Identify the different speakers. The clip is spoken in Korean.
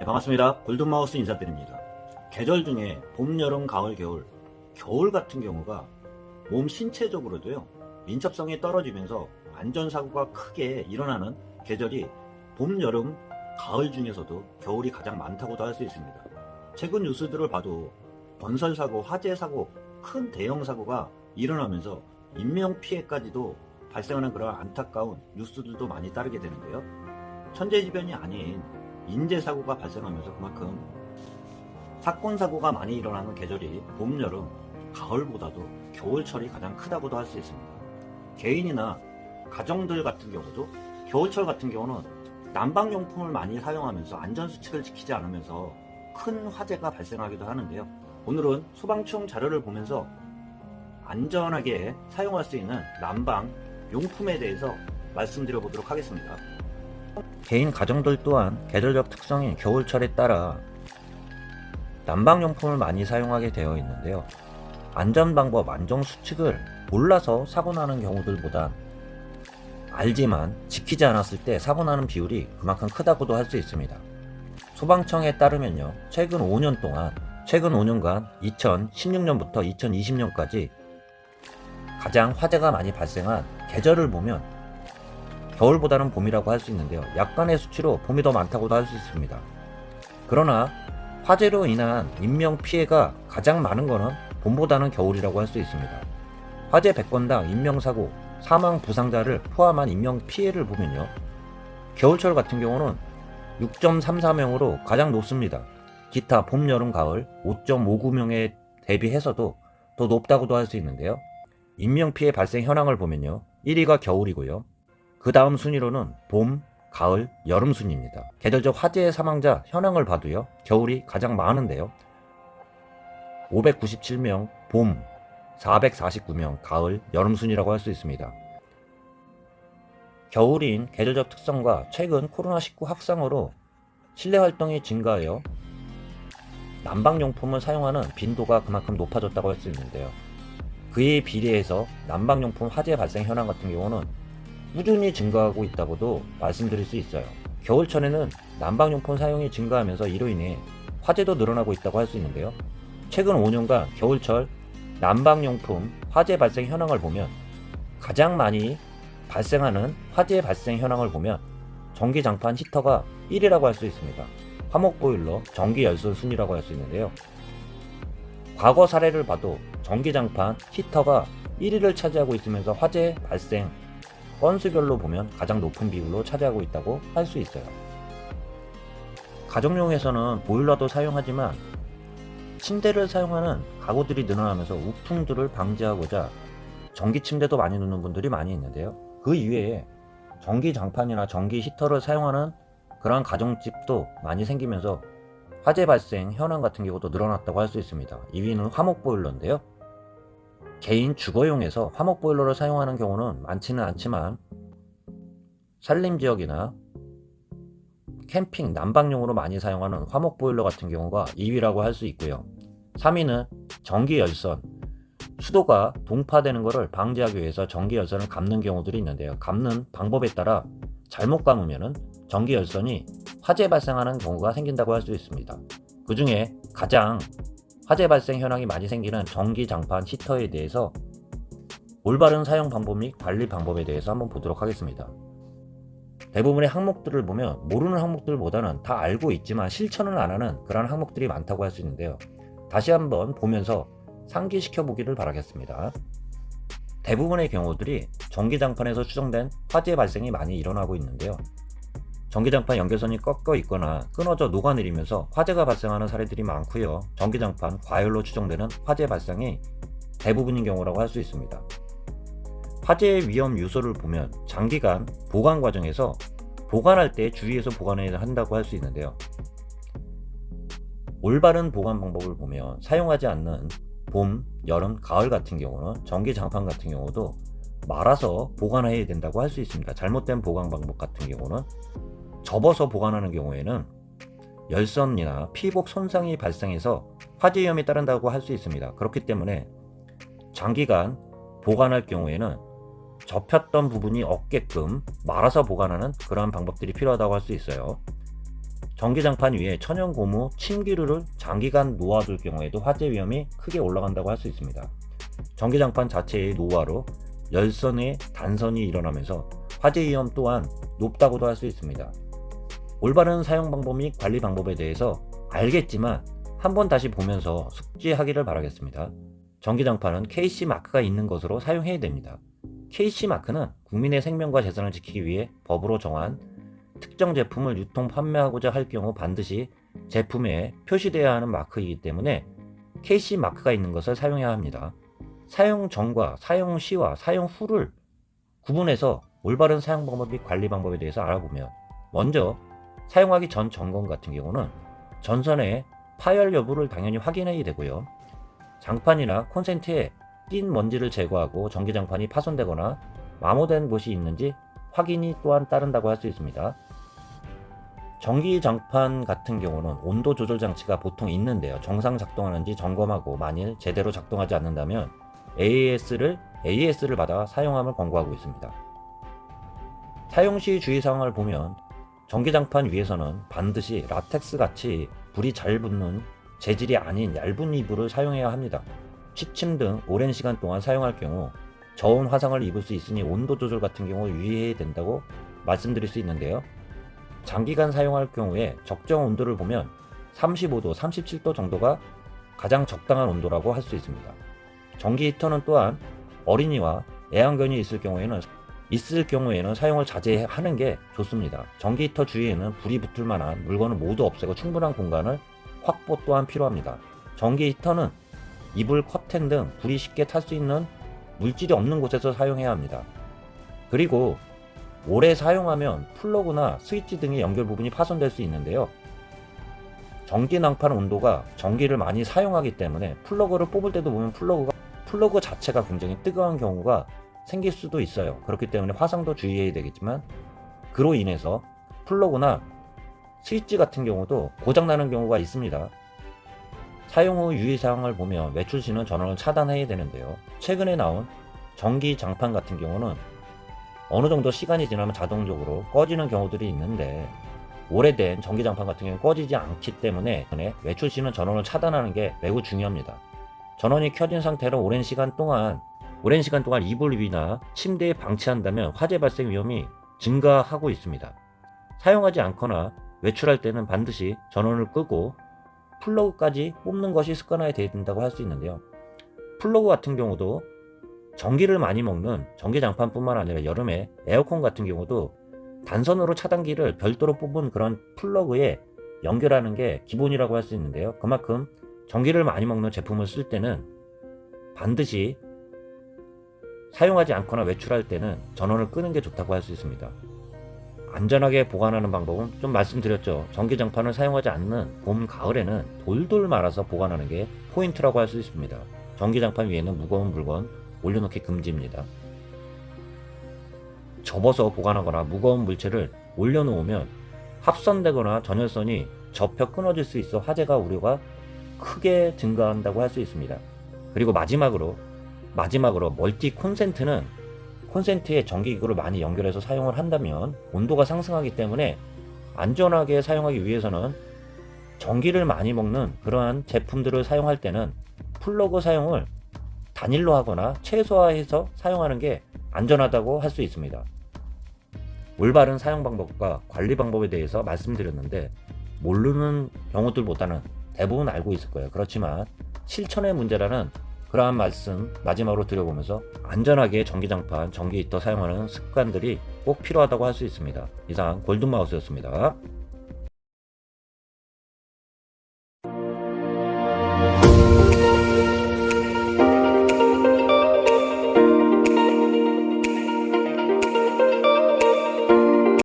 Speaker 1: 네, 반갑습니다. 골든마우스 인사드립니다. 계절 중에 봄, 여름, 가을, 겨울 같은 경우가 몸 신체적으로도요, 민첩성이 떨어지면서 안전사고가 크게 일어나는 계절이 봄, 여름, 가을 중에서도 겨울이 가장 많다고도 할 수 있습니다. 최근 뉴스들을 봐도 건설사고, 화재사고, 큰 대형사고가 일어나면서 인명피해까지도 발생하는 그런 안타까운 뉴스들도 많이 따르게 되는데요. 천재지변이 아닌 인재사고가 발생하면서 그만큼 사건사고가 많이 일어나는 계절이 봄, 여름, 가을보다도 겨울철이 가장 크다고도 할 수 있습니다. 개인이나 가정들 같은 경우도 겨울철 같은 경우는 난방용품을 많이 사용하면서 안전수칙을 지키지 않으면서 큰 화재가 발생하기도 하는데요. 오늘은 소방청 자료를 보면서 안전하게 사용할 수 있는 난방용품에 대해서 말씀드려 보도록 하겠습니다. 개인 가정들 또한 계절적 특성인 겨울철에 따라 난방용품을 많이 사용하게 되어 있는데요. 안전방법, 안전수칙을 몰라서 사고나는 경우들보단 알지만 지키지 않았을 때 사고나는 비율이 그만큼 크다고도 할 수 있습니다. 소방청에 따르면요, 최근 5년간 2016년부터 2020년까지 가장 화재가 많이 발생한 계절을 보면 겨울보다는 봄이라고 할 수 있는데요. 약간의 수치로 봄이 더 많다고도 할 수 있습니다. 그러나 화재로 인한 인명피해가 가장 많은 것은 봄보다는 겨울이라고 할 수 있습니다. 화재 100건당 인명사고, 사망, 부상자를 포함한 인명피해를 보면요, 겨울철 같은 경우는 6.34명으로 가장 높습니다. 기타 봄, 여름, 가을 5.59명에 대비해서도 더 높다고도 할 수 있는데요. 인명피해 발생 현황을 보면요, 1위가 겨울이고요. 그 다음 순위로는 봄, 가을, 여름 순위입니다. 계절적 화재 사망자 현황을 봐도요, 겨울이 가장 많은데요. 597명 봄, 449명 가을, 여름 순위라고 할 수 있습니다. 겨울인 계절적 특성과 최근 코로나19 확산으로 실내 활동이 증가하여 난방용품을 사용하는 빈도가 그만큼 높아졌다고 할 수 있는데요. 그에 비례해서 난방용품 화재 발생 현황 같은 경우는 꾸준히 증가하고 있다고도 말씀드릴 수 있어요. 겨울철에는 난방용품 사용이 증가하면서 이로 인해 화재도 늘어나고 있다고 할 수 있는데요. 최근 5년간 겨울철 난방용품 화재 발생 현황을 보면 가장 많이 발생하는 화재 발생 현황을 보면 전기장판 히터가 1위라고 할 수 있습니다. 화목보일러, 전기열선 순위라고 할 수 있는데요. 과거 사례를 봐도 전기장판 히터가 1위를 차지하고 있으면서 화재 발생 건수별로 보면 가장 높은 비율로 차지하고 있다고 할 수 있어요. 가정용에서는 보일러도 사용하지만 침대를 사용하는 가구들이 늘어나면서 우풍들을 방지하고자 전기 침대도 많이 놓는 분들이 많이 있는데요. 그 이외에 전기 장판이나 전기 히터를 사용하는 그러한 가정집도 많이 생기면서 화재 발생 현황 같은 경우도 늘어났다고 할 수 있습니다. 2위는 화목보일러인데요. 개인 주거용에서 화목보일러를 사용하는 경우는 많지는 않지만 산림지역이나 캠핑, 난방용으로 많이 사용하는 화목보일러 같은 경우가 2위라고 할 수 있고요. 3위는 전기열선, 수도가 동파되는 것을 방지하기 위해서 전기열선을 감는 경우들이 있는데요. 감는 방법에 따라 잘못 감으면 전기열선이 화재 발생하는 경우가 생긴다고 할 수 있습니다. 그 중에 가장 화재 발생 현황이 많이 생기는 전기장판 히터에 대해서 올바른 사용 방법 및 관리 방법에 대해서 한번 보도록 하겠습니다. 대부분의 항목들을 보면 모르는 항목들보다는 다 알고 있지만 실천을 안 하는 그런 항목들이 많다고 할 수 있는데요. 다시 한번 보면서 상기시켜 보기를 바라겠습니다. 대부분의 경우들이 전기장판에서 추정된 화재 발생이 많이 일어나고 있는데요. 전기장판 연결선이 꺾여 있거나 끊어져 녹아내리면서 화재가 발생하는 사례들이 많고요. 전기장판 과열로 추정되는 화재 발생이 대부분인 경우라고 할 수 있습니다. 화재의 위험 요소를 보면 장기간 보관 과정에서 보관할 때 주의해서 보관해야 한다고 할 수 있는데요. 올바른 보관 방법을 보면 사용하지 않는 봄, 여름, 가을 같은 경우는 전기장판 같은 경우도 말아서 보관해야 된다고 할 수 있습니다. 잘못된 보관 방법 같은 경우는 접어서 보관하는 경우에는 열선이나 피복 손상이 발생해서 화재 위험이 따른다고 할 수 있습니다. 그렇기 때문에 장기간 보관할 경우에는 접혔던 부분이 없게끔 말아서 보관하는 그러한 방법들이 필요하다고 할 수 있어요. 전기장판 위에 천연 고무 침기류를 장기간 놓아둘 경우에도 화재 위험이 크게 올라간다고 할 수 있습니다. 전기장판 자체의 노화로 열선의 단선이 일어나면서 화재 위험 또한 높다고도 할 수 있습니다. 올바른 사용 방법 및 관리 방법에 대해서 알겠지만 한번 다시 보면서 숙지하기를 바라겠습니다. 전기장판은 KC 마크가 있는 것으로 사용해야 됩니다. KC 마크는 국민의 생명과 재산을 지키기 위해 법으로 정한 특정 제품을 유통 판매하고자 할 경우 반드시 제품에 표시되어야 하는 마크이기 때문에 KC 마크가 있는 것을 사용해야 합니다. 사용 전과 사용 시와 사용 후를 구분해서 올바른 사용 방법 및 관리 방법에 대해서 알아보면, 먼저 사용하기 전 점검 같은 경우는 전선의 파열 여부를 당연히 확인해야 되고요. 장판이나 콘센트에 낀 먼지를 제거하고 전기장판이 파손되거나 마모된 곳이 있는지 확인이 또한 따른다고 할 수 있습니다. 전기장판 같은 경우는 온도 조절 장치가 보통 있는데요. 정상 작동하는지 점검하고 만일 제대로 작동하지 않는다면 AS를 받아 사용함을 권고하고 있습니다. 사용 시 주의사항을 보면 전기장판 위에서는 반드시 라텍스 같이 불이 잘 붙는 재질이 아닌 얇은 이불을 사용해야 합니다. 취침 등 오랜 시간 동안 사용할 경우 저온 화상을 입을 수 있으니 온도 조절 같은 경우 유의해야 된다고 말씀드릴 수 있는데요. 장기간 사용할 경우에 적정 온도를 보면 35도, 37도 정도가 가장 적당한 온도라고 할 수 있습니다. 전기 히터는 또한 어린이와 애완견이 있을 경우에는 사용을 자제하는 게 좋습니다. 전기 히터 주위에는 불이 붙을 만한 물건을 모두 없애고 충분한 공간을 확보 또한 필요합니다. 전기 히터는 이불, 커튼 등 불이 쉽게 탈 수 있는 물질이 없는 곳에서 사용해야 합니다. 그리고 오래 사용하면 플러그나 스위치 등의 연결 부분이 파손될 수 있는데요. 전기 낭판 온도가 전기를 많이 사용하기 때문에 플러그를 뽑을 때도 보면 플러그 자체가 굉장히 뜨거운 경우가 생길 수도 있어요. 그렇기 때문에 화상도 주의해야 되겠지만, 그로 인해서 플러그나 스위치 같은 경우도 고장나는 경우가 있습니다. 사용 후 유의사항을 보면 외출 시는 전원을 차단해야 되는데요. 최근에 나온 전기 장판 같은 경우는 어느 정도 시간이 지나면 자동적으로 꺼지는 경우들이 있는데, 오래된 전기 장판 같은 경우는 꺼지지 않기 때문에 외출 시는 전원을 차단하는 게 매우 중요합니다. 전원이 켜진 상태로 오랜 시간 동안 이불 위나 침대에 방치한다면 화재 발생 위험이 증가하고 있습니다. 사용하지 않거나 외출할 때는 반드시 전원을 끄고 플러그까지 뽑는 것이 습관화되어야 된다고 할 수 있는데요. 플러그 같은 경우도 전기를 많이 먹는 전기장판뿐만 아니라 여름에 에어컨 같은 경우도 단선으로 차단기를 별도로 뽑은 그런 플러그에 연결하는 게 기본이라고 할 수 있는데요. 그만큼 전기를 많이 먹는 제품을 쓸 때는 반드시 사용하지 않거나 외출할 때는 전원을 끄는 게 좋다고 할 수 있습니다. 안전하게 보관하는 방법은 좀 말씀드렸죠. 전기장판을 사용하지 않는 봄, 가을에는 돌돌 말아서 보관하는 게 포인트라고 할 수 있습니다. 전기장판 위에는 무거운 물건 올려놓기 금지입니다. 접어서 보관하거나 무거운 물체를 올려놓으면 합선되거나 전열선이 접혀 끊어질 수 있어 화재가 우려가 크게 증가한다고 할 수 있습니다. 그리고 마지막으로 멀티 콘센트는 콘센트에 전기기구를 많이 연결해서 사용을 한다면 온도가 상승하기 때문에 안전하게 사용하기 위해서는 전기를 많이 먹는 그러한 제품들을 사용할 때는 플러그 사용을 단일로 하거나 최소화해서 사용하는 게 안전하다고 할 수 있습니다. 올바른 사용 방법과 관리 방법에 대해서 말씀드렸는데, 모르는 경우들보다는 대부분 알고 있을 거예요. 그렇지만 실천의 문제라는 그러한 말씀 마지막으로 드려보면서 안전하게 전기장판, 전기 히터 사용하는 습관들이 꼭 필요하다고 할 수 있습니다. 이상 골든마우스였습니다.